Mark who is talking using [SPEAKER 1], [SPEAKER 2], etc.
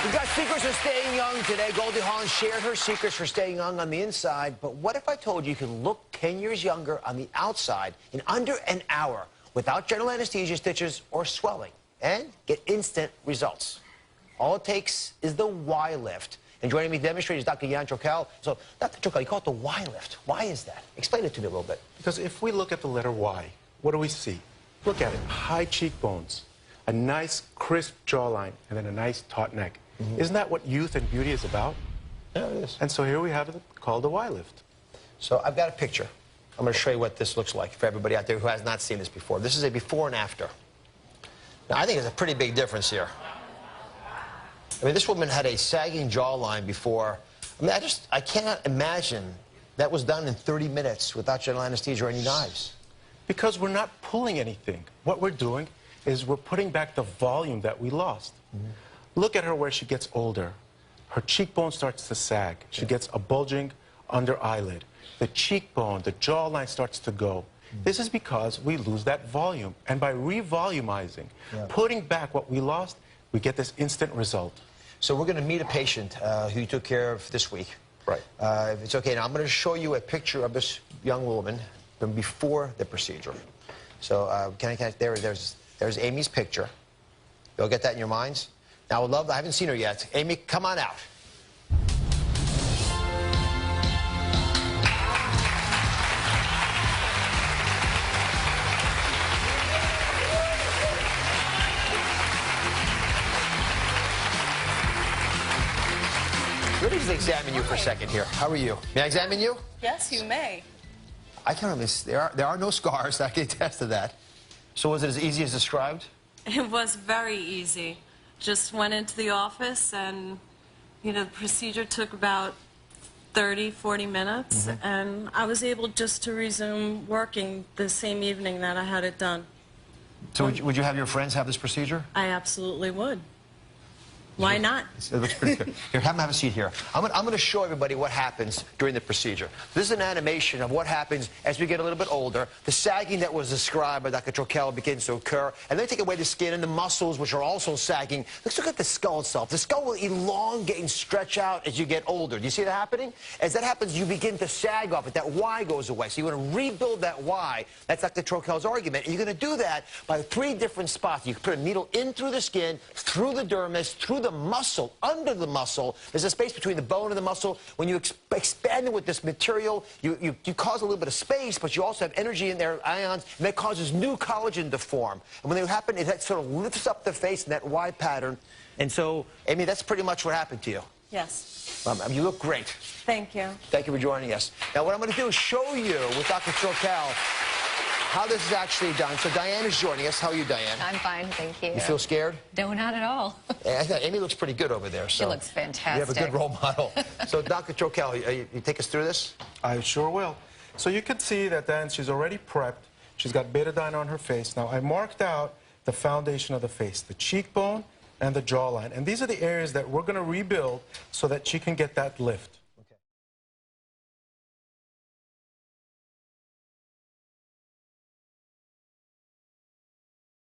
[SPEAKER 1] We've got secrets for staying young today. Goldie Hawn shared her secrets for staying young on the inside. But what if I told you can look 10 years younger on the outside in under an hour without general anesthesia, stitches, or swelling, and get instant results? All it takes is the Y lift. And joining me to demonstrate is Dr. Trokel. So, Dr. Trokel, you call it the Y lift. Why is that? Explain it to me a little bit.
[SPEAKER 2] Because if we look at the letter Y, what do we see? Look at it. High cheekbones, a nice, crisp jawline, and then a nice, taut neck. Isn't that what youth and beauty is about?
[SPEAKER 1] Yeah, it is.
[SPEAKER 2] And so here we have it called the Y lift.
[SPEAKER 1] So I've got a picture. I'm going to show you what this looks like for everybody out there who has not seen this before. This is a before and after. Now, I think there's a pretty big difference here. I mean, this woman had a sagging jawline before. I mean, I cannot imagine that was done in 30 minutes without general anesthesia or any knives.
[SPEAKER 2] Because we're not pulling anything. What we're doing is we're putting back the volume that we lost. Look at her where she gets older. Her cheekbone starts to sag. She gets a bulging under eyelid. The cheekbone, the jawline starts to go. This is because we lose that volume. And by revolumizing, putting back what we lost, we get this instant result.
[SPEAKER 1] So we're going to meet a patient who you took care of this week.
[SPEAKER 2] Right.
[SPEAKER 1] If it's okay, now I'm going to show you a picture of this young woman from before the procedure. So there's Aimee's picture. You'll get that in your minds. Now, I haven't seen her yet. Aimee, come on out. Let me just examine you for a second here. How are you? May I examine you?
[SPEAKER 3] Yes, you may.
[SPEAKER 1] I can't remember. There are no scars. I can attest to that. So was it as easy as described?
[SPEAKER 3] It was very easy. Just went into the office and, the procedure took about 30, 40 minutes. And I was able just to resume working the same evening that I had it done.
[SPEAKER 1] So would you have your friends have this procedure?
[SPEAKER 3] I absolutely would. Why not?
[SPEAKER 1] It looks pretty good. Here, have a seat here. I'm going to show everybody what happens during the procedure. This is an animation of what happens as we get a little bit older. The sagging that was described by Dr. Trokel begins to occur. And then take away the skin and the muscles, which are also sagging. Let's look at the skull itself. The skull will elongate and stretch out as you get older. Do you see that happening? As that happens, you begin to sag off it. That Y goes away. So you want to rebuild that Y. That's Dr. Trokel's argument. And you're going to do that by 3 different spots. You can put a needle in through the skin, through the dermis, through the muscle, under the muscle. There's a space between the bone and the muscle. When you expand it with this material, you cause a little bit of space, but you also have energy in there, ions, and that causes new collagen to form. And when they happen, that sort of lifts up the face in that Y pattern. And so, Aimee, that's pretty much what happened to you.
[SPEAKER 3] Yes.
[SPEAKER 1] You look great.
[SPEAKER 3] Thank you.
[SPEAKER 1] Thank you for joining us. Now, what I'm going to do is show you with Dr. Trokel how this is actually done. So Diane is joining us. How are you, Diane?
[SPEAKER 4] I'm fine, thank you.
[SPEAKER 1] You feel scared?
[SPEAKER 4] No, not at all.
[SPEAKER 1] I thought Aimee looks pretty good over there. So
[SPEAKER 4] She looks fantastic.
[SPEAKER 1] You have a good role model. So Dr. Trokel, you take us through this?
[SPEAKER 2] I sure will. So you can see that then she's already prepped. She's got betadine on her face. Now, I marked out the foundation of the face, the cheekbone and the jawline. And these are the areas that we're going to rebuild so that she can get that lift.